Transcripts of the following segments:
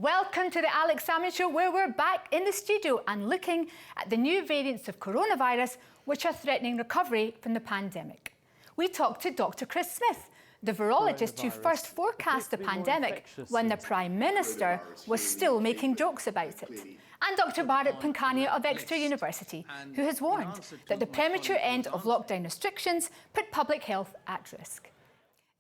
Welcome to the Alex Salmond Show, where we're back in the studio and looking at the new variants of coronavirus which are threatening recovery from the pandemic. We talked to Dr. Chris Smith, the virologist who first forecast the pandemic when the Prime Minister was still making jokes about it, and Dr. Bharat Pankhania of Exeter University, who has warned that the premature end of lockdown restrictions put public health at risk.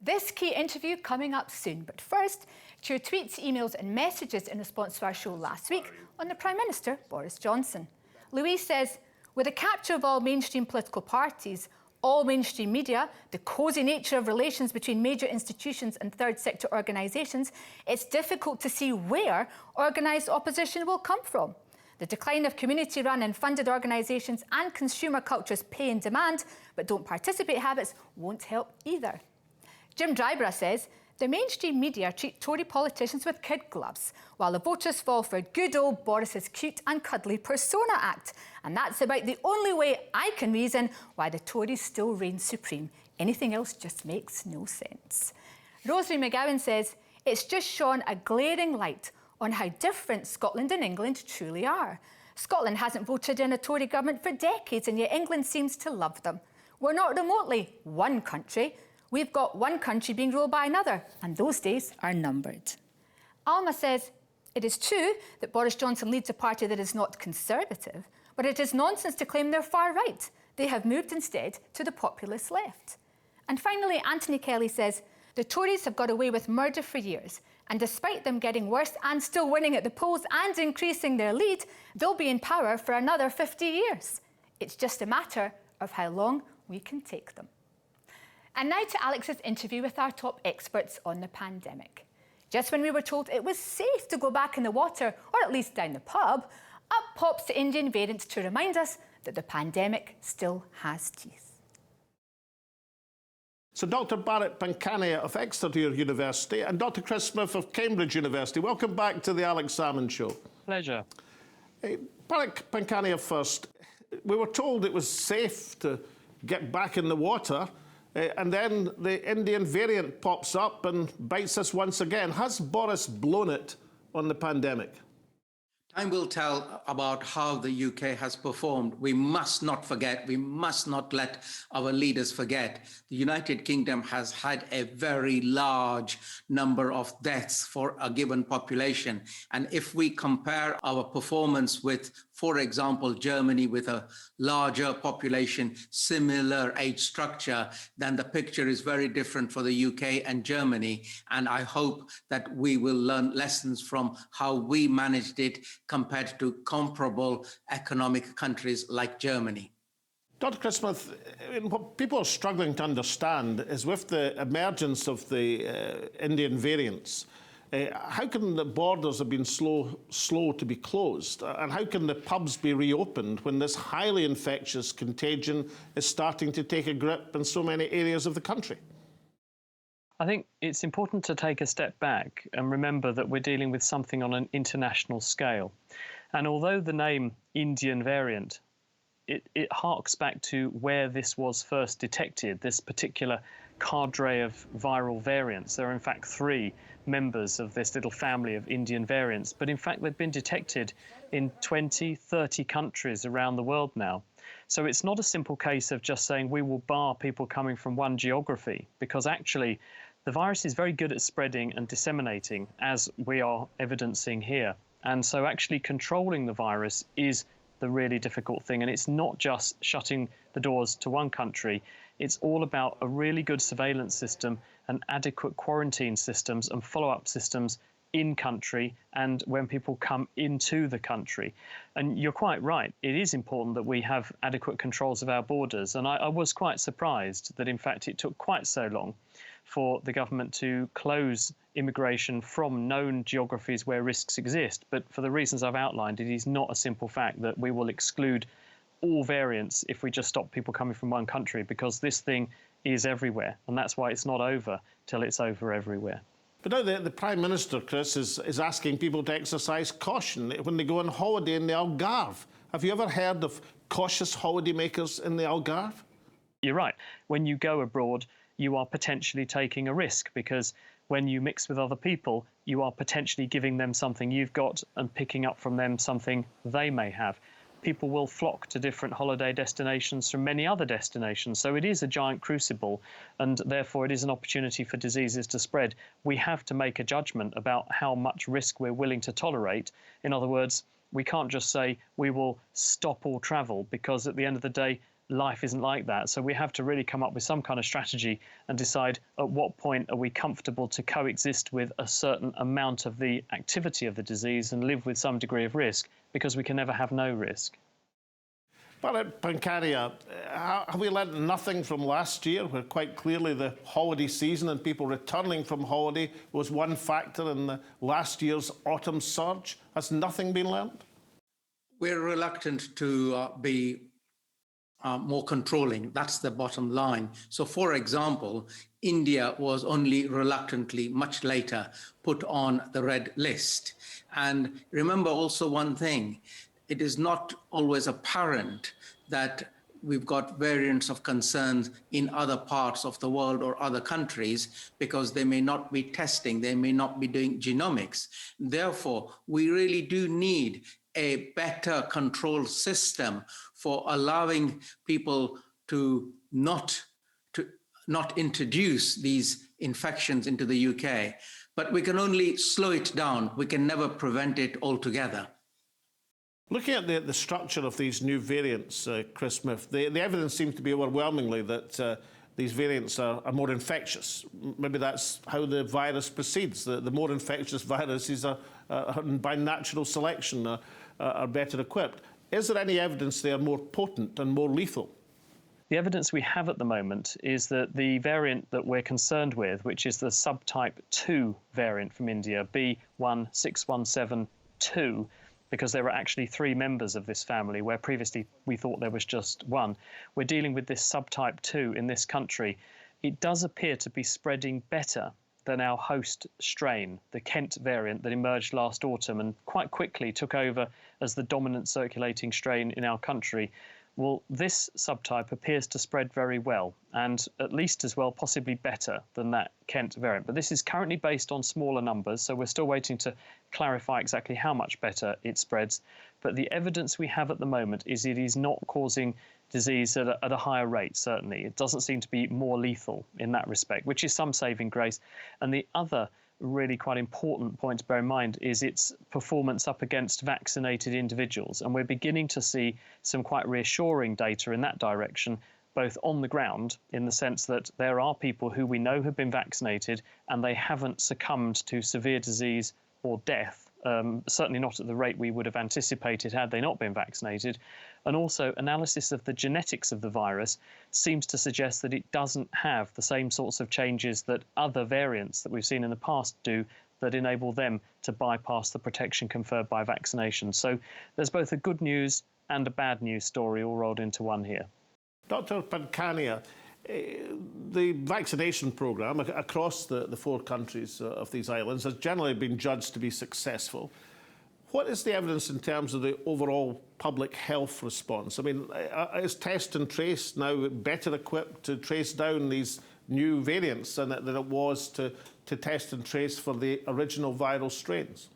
This key interview coming up soon, but first, to your tweets, emails and messages in response to our show last week on the Prime Minister, Boris Johnson. Louise says, with the capture of all mainstream political parties, all mainstream media, the cosy nature of relations between major institutions and third sector organisations, it's difficult to see where organised opposition will come from. The decline of community-run and funded organisations and consumer culture's pay and demand, but don't participate habits won't help either. Jim Dryborough says, the mainstream media treat Tory politicians with kid gloves, while the voters fall for good old Boris's cute and cuddly persona act. And that's about the only way I can reason why the Tories still reign supreme. Anything else just makes no sense. Rosemary McGowan says, it's just shone a glaring light on how different Scotland and England truly are. Scotland hasn't voted in a Tory government for decades, and yet England seems to love them. We're not remotely one country. We've got one country being ruled by another, and those days are numbered. Alma says, it is true that Boris Johnson leads a party that is not conservative, but it is nonsense to claim they're far right. They have moved instead to the populist left. And finally, Anthony Kelly says, the Tories have got away with murder for years, and despite them getting worse and still winning at the polls and increasing their lead, they'll be in power for another 50 years. It's just a matter of how long we can take them. And now to Alex's interview with our top experts on the pandemic. Just when we were told it was safe to go back in the water, or at least down the pub, up pops the Indian variant to remind us that the pandemic still has teeth. So Dr. Bharat Pankhania of Exeter University and Dr. Chris Smith of Cambridge University, welcome back to the Alex Salmond Show. Pleasure. Bharat Pankhania first. We were told it was safe to get back in the water, and then the Indian variant pops up and bites us once again. Has Boris blown it on the pandemic? Time will tell about how the UK has performed. We must not forget, we must not let our leaders forget. The United Kingdom has had a very large number of deaths for a given population. And if we compare our performance with, for example, Germany with a larger population, similar age structure, then the picture is very different for the UK and Germany. And I hope that we will learn lessons from how we managed it compared to comparable economic countries like Germany. Dr. Chris Smith, what people are struggling to understand is with the emergence of the Indian variants, how can the borders have been slow to be closed? And how can the pubs be reopened when this highly infectious contagion is starting to take a grip in so many areas of the country? I think it's important to take a step back and remember that we're dealing with something on an international scale. And although the name Indian variant, it harks back to where this was first detected, this particular cadre of viral variants. There are in fact 3 members of this little family of Indian variants, but in fact they've been detected in 20, 30 countries around the world now. So it's not a simple case of just saying we will bar people coming from one geography, because actually the virus is very good at spreading and disseminating, as we are evidencing here. And so actually controlling the virus is the really difficult thing. And it's not just shutting the doors to one country. It's all about a really good surveillance system and adequate quarantine systems and follow-up systems in country and when people come into the country. And you're quite right, it is important that we have adequate controls of our borders. And I was quite surprised that in fact it took quite so long for the government to close immigration from known geographies where risks exist. But for the reasons I've outlined, it is not a simple fact that we will exclude all variants if we just stop people coming from one country, because this thing is everywhere. And that's why it's not over till it's over everywhere. But now the Prime Minister, Chris, is asking people to exercise caution when they go on holiday in the Algarve. Have you ever heard of cautious holidaymakers in the Algarve? You're right. When you go abroad, you are potentially taking a risk, because when you mix with other people, you are potentially giving them something you've got and picking up from them something they may have. People will flock to different holiday destinations from many other destinations. So it is a giant crucible, and therefore it is an opportunity for diseases to spread. We have to make a judgment about how much risk we're willing to tolerate. In other words, we can't just say we will stop all travel, because at the end of the day, life isn't like that. So we have to really come up with some kind of strategy and decide at what point are we comfortable to coexist with a certain amount of the activity of the disease and live with some degree of risk, because we can never have no risk. But at Pankhania, have we learned nothing from last year, where quite clearly the holiday season and people returning from holiday was one factor in the last year's autumn surge? Has nothing been learned? We're reluctant to be more controlling. That's the bottom line. So, for example, India was only reluctantly, much later, put on the red list. And remember also one thing, it is not always apparent that we've got variants of concerns in other parts of the world or other countries, because they may not be testing, they may not be doing genomics. Therefore, we really do need a better control system for allowing people to not introduce these infections into the UK. But we can only slow it down. We can never prevent it altogether. Looking at the structure of these new variants, Chris Smith, the evidence seems to be overwhelmingly that these variants are more infectious. Maybe that's how the virus proceeds. The more infectious viruses are by natural selection, are better equipped. Is there any evidence they are more potent and more lethal? The evidence we have at the moment is that the variant that we're concerned with, which is the subtype 2 variant from India, B16172, because there are actually 3 members of this family, where previously we thought there was just one. We're dealing with this subtype 2 in this country. It does appear to be spreading better than our host strain, the Kent variant that emerged last autumn and quite quickly took over as the dominant circulating strain in our country. Well, this subtype appears to spread very well, and at least as well, possibly better than that Kent variant. But this is currently based on smaller numbers, so we're still waiting to clarify exactly how much better it spreads. But the evidence we have at the moment is it is not causing disease at a higher rate, certainly. It doesn't seem to be more lethal in that respect, which is some saving grace. And the other really quite important point to bear in mind is its performance up against vaccinated individuals. And we're beginning to see some quite reassuring data in that direction, both on the ground, in the sense that there are people who we know have been vaccinated and they haven't succumbed to severe disease or death, certainly not at the rate we would have anticipated had they not been vaccinated. And also, analysis of the genetics of the virus seems to suggest that it doesn't have the same sorts of changes that other variants that we've seen in the past do, that enable them to bypass the protection conferred by vaccination. So there's both a good news and a bad news story all rolled into one here. Dr. Pankhania, the vaccination programme across the 4 countries of these islands has generally been judged to be successful. What is the evidence in terms of the overall public health response? I mean, is test and trace now better equipped to trace down these new variants than it was to test and trace for the original viral strains?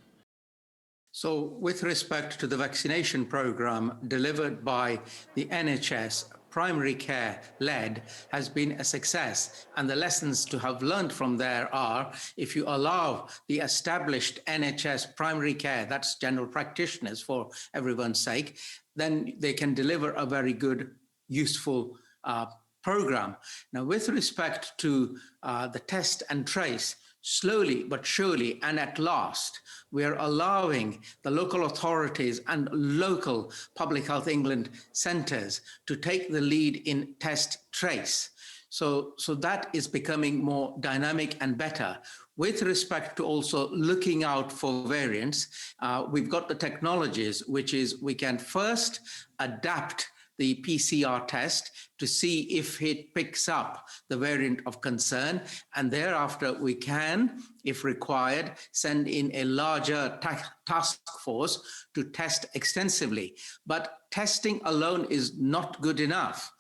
So with respect to the vaccination program delivered by the NHS, primary care led, has been a success. And the lessons to have learned from there are, if you allow the established NHS primary care, that's general practitioners for everyone's sake, then they can deliver a very good, useful program. Now, with respect to the test and trace, slowly but surely and at last, we are allowing the local authorities and local Public Health England centres to take the lead in test trace. So that is becoming more dynamic and better. With respect to also looking out for variants, we've got the technologies, which is we can first adapt the PCR test to see if it picks up the variant of concern. And thereafter, we can, if required, send in a larger task force to test extensively. But testing alone is not good enough.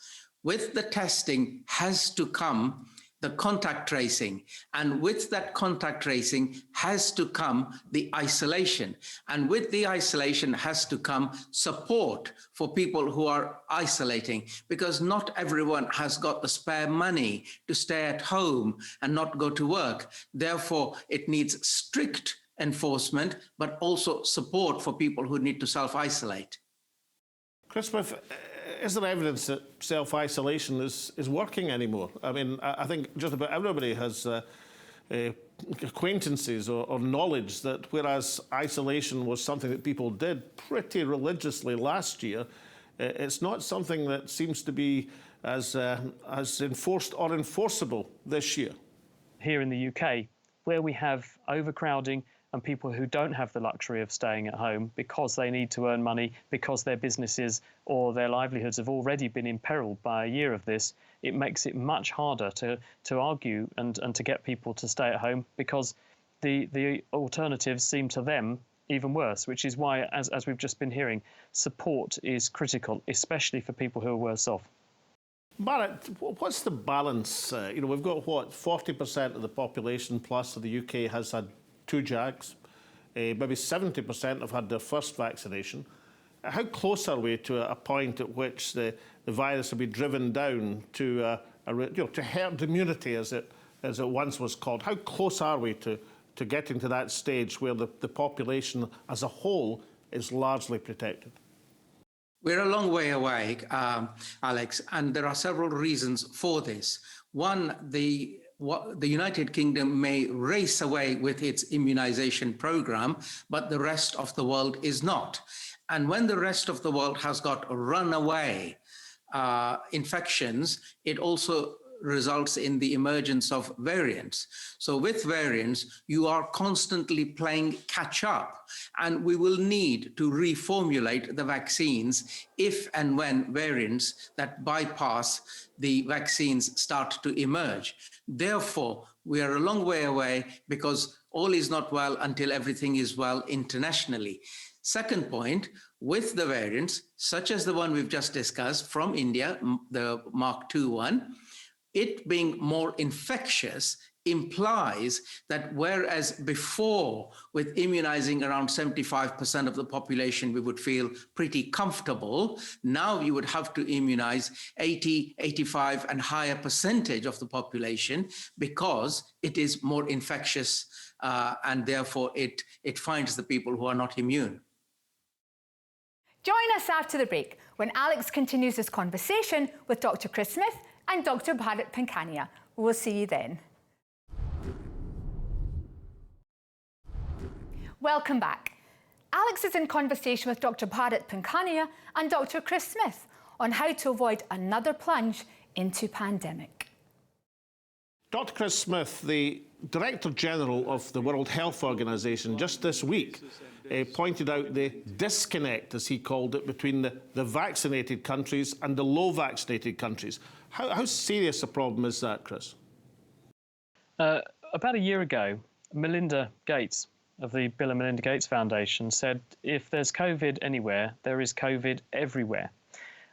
With the testing has to come the contact tracing. And with that contact tracing has to come the isolation. And with the isolation has to come support for people who are isolating, because not everyone has got the spare money to stay at home and not go to work. Therefore, it needs strict enforcement, but also support for people who need to self-isolate. Chris Smith, is there evidence that self-isolation is working anymore? I mean, I think just about everybody has acquaintances or knowledge that whereas isolation was something that people did pretty religiously last year, it's not something that seems to be as enforced or enforceable this year. Here in the UK, where we have overcrowding and people who don't have the luxury of staying at home because they need to earn money, because their businesses or their livelihoods have already been imperiled by a year of this, it makes it much harder to argue and to get people to stay at home, because the alternatives seem to them even worse, which is why, as we've just been hearing, support is critical, especially for people who are worse off. Bharat, what's the balance? We've got, 40% of the population plus of the UK has had 2 jags. Maybe 70% have had their first vaccination. How close are we to a point at which the virus will be driven down to herd immunity, as it once was called? How close are we to getting to that stage where the population as a whole is largely protected? We're a long way away, Alex, and there are several reasons for this. One, the United Kingdom may race away with its immunization program, but the rest of the world is not. And when the rest of the world has got runaway infections, it also results in the emergence of variants. So with variants, you are constantly playing catch up, and we will need to reformulate the vaccines if and when variants that bypass the vaccines start to emerge. Therefore, we are a long way away, because all is not well until everything is well internationally. Second point, with the variants, such as the one we've just discussed from India, the Mark II one, it being more infectious implies that whereas before, with immunizing around 75% of the population, we would feel pretty comfortable, now you would have to immunize 80, 85 and higher percentage of the population, because it is more infectious and therefore it finds the people who are not immune. Join us after the break when Alex continues his conversation with Dr. Chris Smith and Dr. Bharat Pankhania. We'll see you then. Welcome back. Alex is in conversation with Dr. Bharat Pankhania and Dr. Chris Smith on how to avoid another plunge into pandemic. Dr. Chris Smith, the Director General of the World Health Organization, just this week pointed out the disconnect, as he called it, between the vaccinated countries and the low vaccinated countries. How serious a problem is that, Chris? About a year ago, Melinda Gates of the Bill and Melinda Gates Foundation said, if there's COVID anywhere, there is COVID everywhere.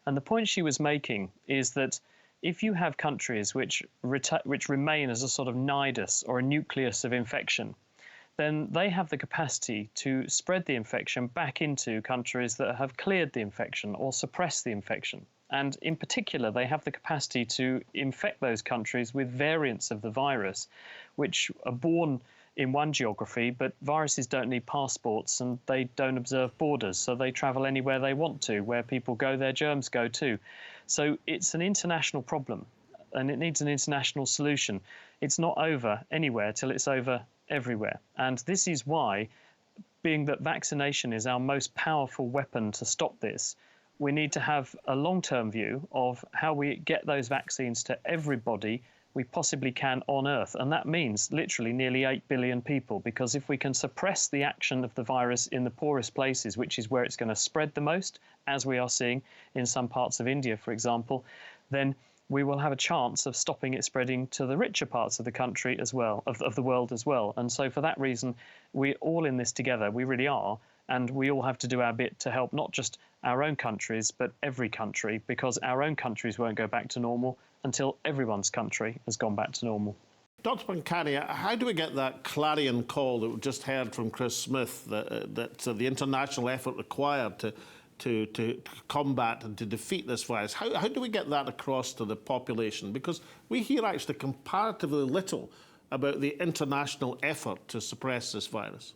And the point she was making is that if you have countries which remain as a sort of nidus or a nucleus of infection, then they have the capacity to spread the infection back into countries that have cleared the infection or suppressed the infection. And in particular, they have the capacity to infect those countries with variants of the virus, which are born in one geography, but viruses don't need passports and they don't observe borders, so they travel anywhere they want to. Where people go, their germs go too. So it's an international problem and it needs an international solution. It's not over anywhere till it's over everywhere. And this is why, being that vaccination is our most powerful weapon to stop this, we need to have a long-term view of how we get those vaccines to everybody we possibly can on Earth. And that means literally nearly 8 billion people, because if we can suppress the action of the virus in the poorest places, which is where it's going to spread the most, as we are seeing in some parts of India, for example, then we will have a chance of stopping it spreading to the richer parts of the country as well, of the world as well. And so for that reason, we're all in this together. We really are. And we all have to do our bit to help not just our own countries, but every country, because our own countries won't go back to normal until everyone's country has gone back to normal. Dr. Pankhania, how do we get that clarion call that we just heard from Chris Smith, that the international effort required to combat and to defeat this virus? How do we get that across to the population? Because we hear actually comparatively little about the international effort to suppress this virus.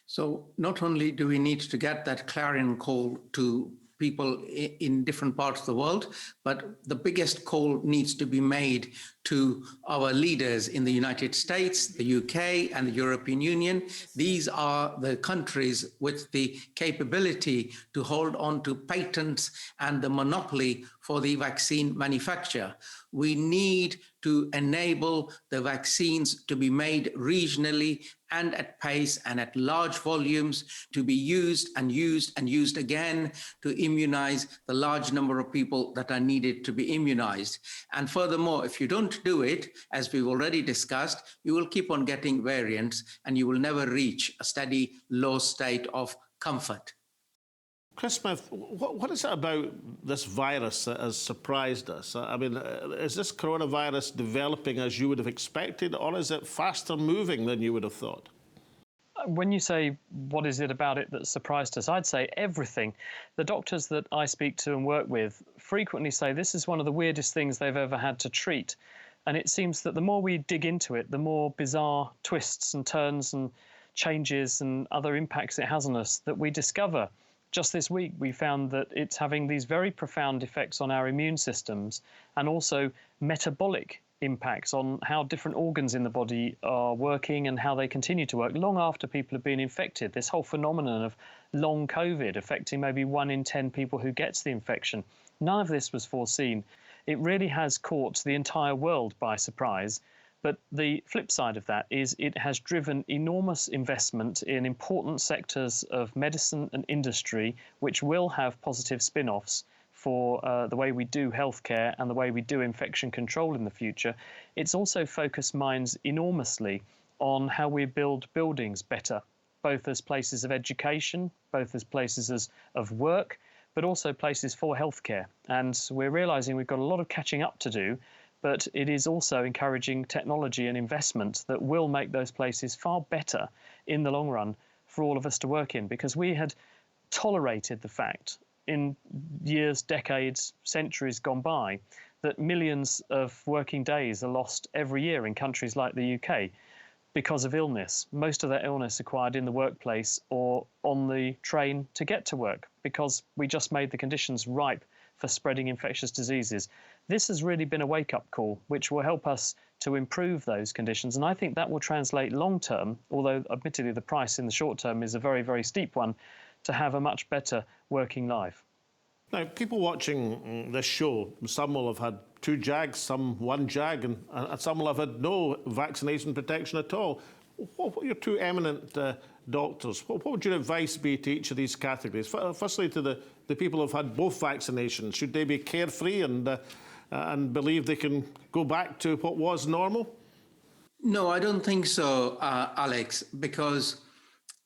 So not only do we need to get that clarion call to people in different parts of the world, but the biggest call needs to be made to our leaders in the United States, the UK, and the European Union. These are the countries with the capability to hold on to patents and the monopoly for the vaccine manufacture. We need to enable the vaccines to be made regionally and at pace and at large volumes, to be used and used and used again to immunize the large number of people that are needed to be immunized. And furthermore, if you don't do it, as we've already discussed, you will keep on getting variants and you will never reach a steady low state of comfort. Chris Smith, what is it about this virus that has surprised us? I mean, is this coronavirus developing as you would have expected, or is it faster moving than you would have thought? When you say, what is it about it that surprised us, I'd say everything. The doctors that I speak to and work with frequently say this is one of the weirdest things they've ever had to treat. And it seems that the more we dig into it, the more bizarre twists and turns and changes and other impacts it has on us that we discover. Just this week, we found that it's having these very profound effects on our immune systems and also metabolic impacts on how different organs in the body are working and how they continue to work long after people have been infected. This whole phenomenon of long COVID affecting maybe 1 in 10 people who gets the infection. None of this was foreseen. It really has caught the entire world by surprise. But the flip side of that is it has driven enormous investment in important sectors of medicine and industry, which will have positive spin-offs for the way we do healthcare and the way we do infection control in the future. It's also focused minds enormously on how we build buildings better, both as places of education, both as places of work, but also places for healthcare. And we're realizing we've got a lot of catching up to do, but it is also encouraging technology and investment that will make those places far better in the long run for all of us to work in, because we had tolerated the fact in years, decades, centuries gone by that millions of working days are lost every year in countries like the UK because of illness. Most of that illness acquired in the workplace or on the train to get to work because we just made the conditions ripe for spreading infectious diseases. This has really been a wake-up call, which will help us to improve those conditions. And I think that will translate long-term, although admittedly the price in the short term is a very, very steep one, to have a much better working life. Now, people watching this show, some will have had 2 jags, some 1 jag, and some will have had no vaccination protection at all. What are your 2 eminent doctors? What would your advice be to each of these categories? Firstly, to the people who've had both vaccinations, should they be carefree and believe they can go back to what was normal? No, I don't think so, Alex, because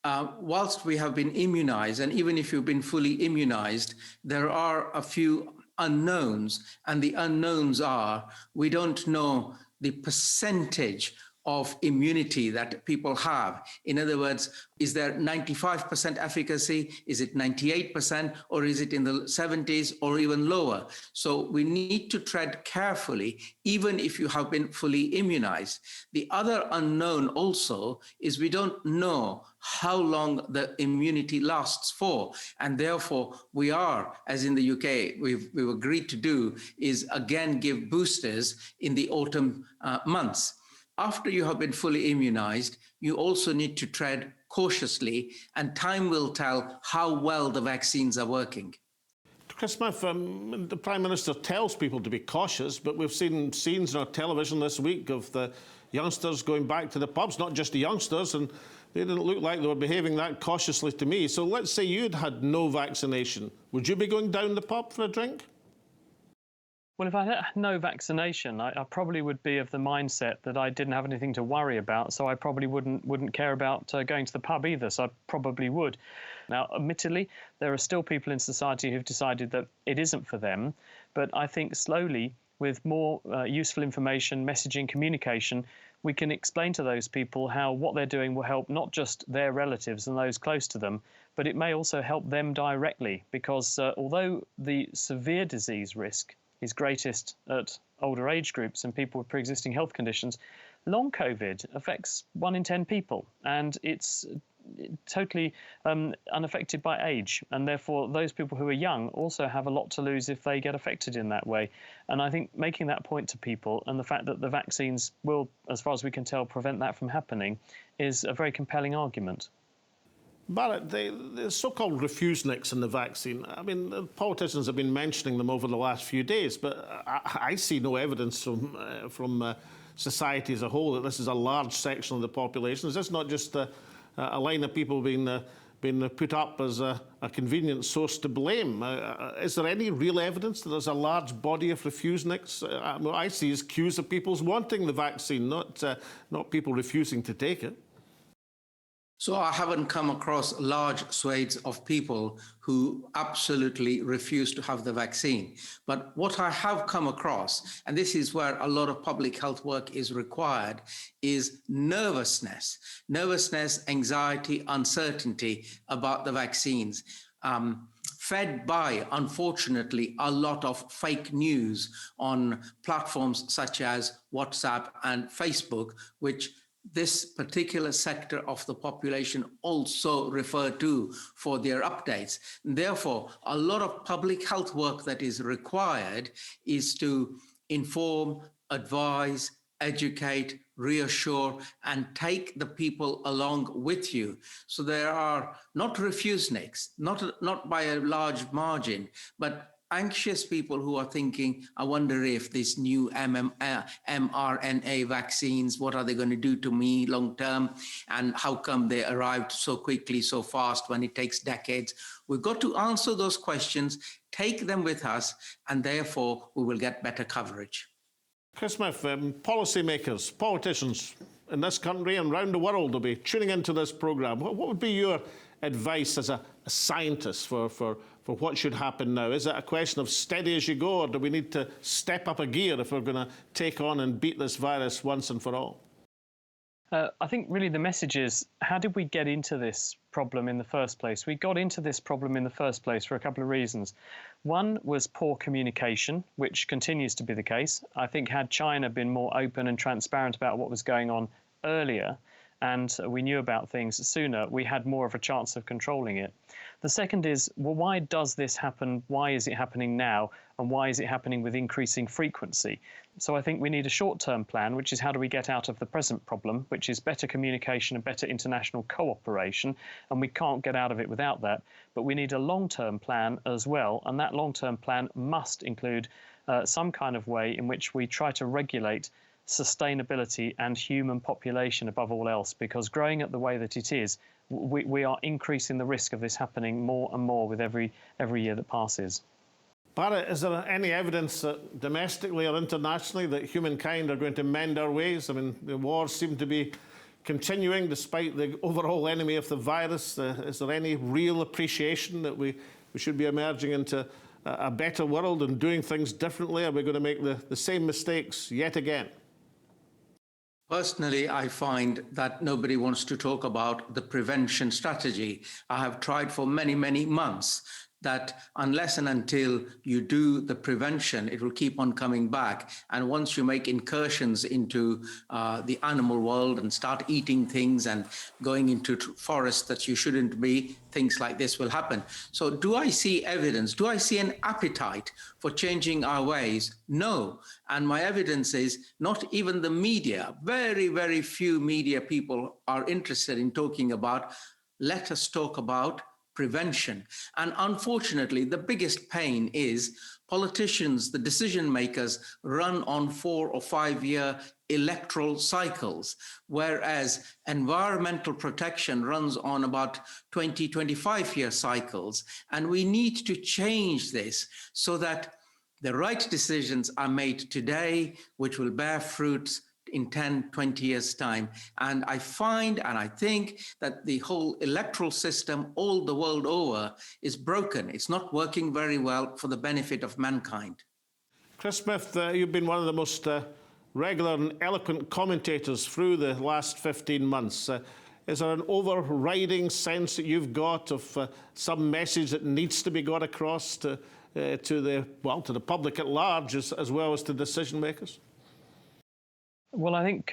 whilst we have been immunized, and even if you've been fully immunized, there are a few unknowns, and the unknowns are we don't know the percentage of immunity that people have. In other words, is there 95% efficacy? Is it 98%? Or is it in the 70s or even lower? So we need to tread carefully, even if you have been fully immunized. The other unknown also is we don't know how long the immunity lasts for. And therefore, we are, as in the UK, we've agreed to do, is again give boosters in the autumn months. After you have been fully immunized, you also need to tread cautiously, and time will tell how well the vaccines are working. Chris Smith, the Prime Minister tells people to be cautious, but we've seen scenes on our television this week of the youngsters going back to the pubs, not just the youngsters, and they didn't look like they were behaving that cautiously to me. So let's say you'd had no vaccination. Would you be going down the pub for a drink? Well, if I had no vaccination, I probably would be of the mindset that I didn't have anything to worry about, so I probably wouldn't care about going to the pub either, so I probably would. Now, admittedly, there are still people in society who've decided that it isn't for them, but I think slowly, with more useful information, messaging, communication, we can explain to those people how what they're doing will help not just their relatives and those close to them, but it may also help them directly, because although the severe disease risk is greatest at older age groups and people with pre-existing health conditions, long COVID affects 1 in 10 people, and it's totally unaffected by age, and therefore those people who are young also have a lot to lose if they get affected in that way. And I think making that point to people, and the fact that the vaccines will, as far as we can tell, prevent that from happening, is a very compelling argument. Bharat, the so-called refuseniks in the vaccine, I mean, the politicians have been mentioning them over the last few days, but I see no evidence from society as a whole that this is a large section of the population. Is this not just a line of people being put up as a convenient source to blame? Is there any real evidence that there's a large body of refuseniks? What I see is queues of people wanting the vaccine, not people refusing to take it. So I haven't come across large swathes of people who absolutely refuse to have the vaccine. But what I have come across, and this is where a lot of public health work is required, is nervousness, anxiety, uncertainty about the vaccines. Fed by, unfortunately, a lot of fake news on platforms such as WhatsApp and Facebook, which this particular sector of the population also refer to for their updates. Therefore, a lot of public health work that is required is to inform, advise, educate, reassure, and take the people along with you. So there are not refuseniks, not by a large margin, but anxious people who are thinking, I wonder if this new mRNA vaccines, what are they going to do to me long term? And how come they arrived so quickly, so fast when it takes decades? We've got to answer those questions, take them with us, and therefore we will get better coverage. Chris Smith, policymakers, politicians in this country and around the world will be tuning into this programme. What would be your advice as a scientist for what should happen now? Is it a question of steady as you go, or do we need to step up a gear if we're going to take on and beat this virus once and for all? I think really the message is, how did we get into this problem in the first place? We got into this problem in the first place for a couple of reasons. One was poor communication, which continues to be the case. I think had China been more open and transparent about what was going on earlier, and we knew about things sooner, we had more of a chance of controlling it. The second is, well, why does this happen? Why is it happening now? And why is it happening with increasing frequency? So I think we need a short-term plan, which is how do we get out of the present problem, which is better communication and better international cooperation, and we can't get out of it without that. But we need a long-term plan as well, and that long-term plan must include some kind of way in which we try to regulate sustainability and human population above all else, because growing at the way that it is, we are increasing the risk of this happening more and more with every year that passes. Bharat, is there any evidence that domestically or internationally that humankind are going to mend our ways? I mean, the wars seem to be continuing despite the overall enemy of the virus. Is there any real appreciation that we should be emerging into a better world and doing things differently? Are we going to make the same mistakes yet again? Personally, I find that nobody wants to talk about the prevention strategy. I have tried for many, many months that unless and until you do the prevention, it will keep on coming back. And once you make incursions into the animal world and start eating things and going into forests that you shouldn't be, things like this will happen. So do I see evidence? Do I see an appetite for changing our ways? No. And my evidence is not even the media. Very, very few media people are interested in talking about, let us talk about prevention. And unfortunately, the biggest pain is politicians, the decision makers, run on 4 or 5 year electoral cycles, whereas environmental protection runs on about 20, 25 year cycles. And we need to change this so that The right decisions are made today, which will bear fruits in 10, 20 years' time. And I find and I think that the whole electoral system all the world over is broken. It's not working very well for the benefit of mankind. Chris Smith, you've been one of the most regular and eloquent commentators through the last 15 months. Is there an overriding sense that you've got of some message that needs to be got across to the public at large as well as to decision makers? Well, I think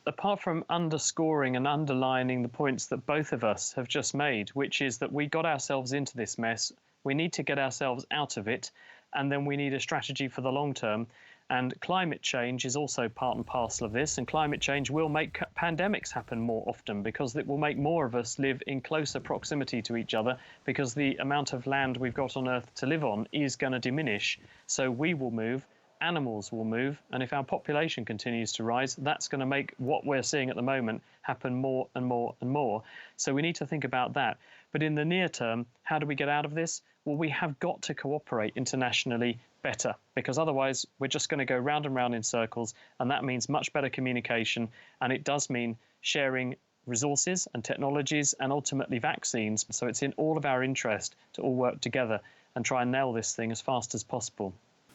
apart from underscoring and underlining the points that both of us have just made, which is that we got ourselves into this mess, we need to get ourselves out of it, and then we need a strategy for the long term. And climate change is also part and parcel of this, and climate change will make pandemics happen more often because it will make more of us live in closer proximity to each other, because the amount of land we've got on Earth to live on is going to diminish. So we will move, animals will move, and if our population continues to rise, that's going to make what we're seeing at the moment happen more and more and more. So we need to think about that. But in the near term, how do we get out of this? Well, we have got to cooperate internationally better, because otherwise we're just going to go round and round in circles, and that means much better communication, and it does mean sharing resources and technologies and ultimately vaccines. So it's in all of our interest to all work together and try and nail this thing as fast as possible.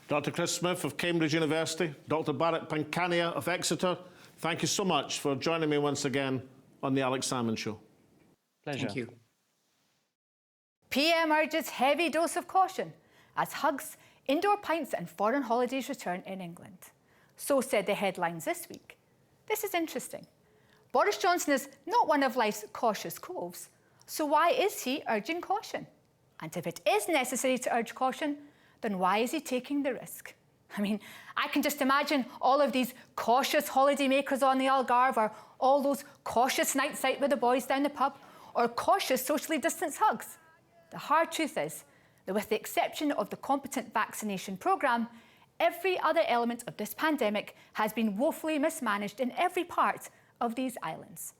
Dr. Chris Smith of Cambridge University, Dr. Bharat Pankhania of Exeter, thank you so much for joining me once again on the Alex Salmond Show. Pleasure. Thank you. PM urges heavy dose of caution as hugs, indoor pints and foreign holidays return in England. So said the headlines this week. This is interesting. Boris Johnson is not one of life's cautious coves, so why is he urging caution? And if it is necessary to urge caution, then why is he taking the risk? I mean, I can just imagine all of these cautious holidaymakers on the Algarve, or all those cautious nights out with the boys down the pub, or cautious socially distanced hugs. The hard truth is that with the exception of the competent vaccination programme, every other element of this pandemic has been woefully mismanaged in every part of these islands.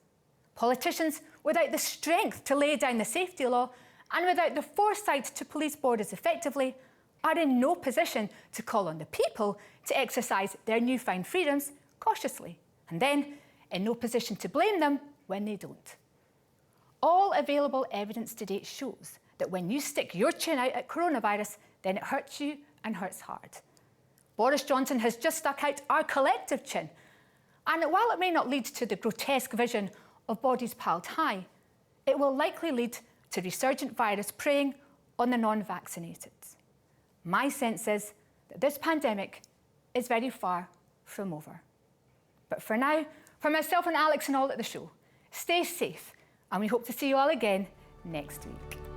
Politicians without the strength to lay down the safety law and without the foresight to police borders effectively are in no position to call on the people to exercise their newfound freedoms cautiously, and then in no position to blame them when they don't. All available evidence to date shows that when you stick your chin out at coronavirus, then it hurts you and hurts hard. Boris Johnson has just stuck out our collective chin, and while it may not lead to the grotesque vision of bodies piled high, it will likely lead to resurgent virus preying on the non-vaccinated. My sense is that this pandemic is very far from over. But for now, from myself and Alex and all at the show, stay safe, and we hope to see you all again next week.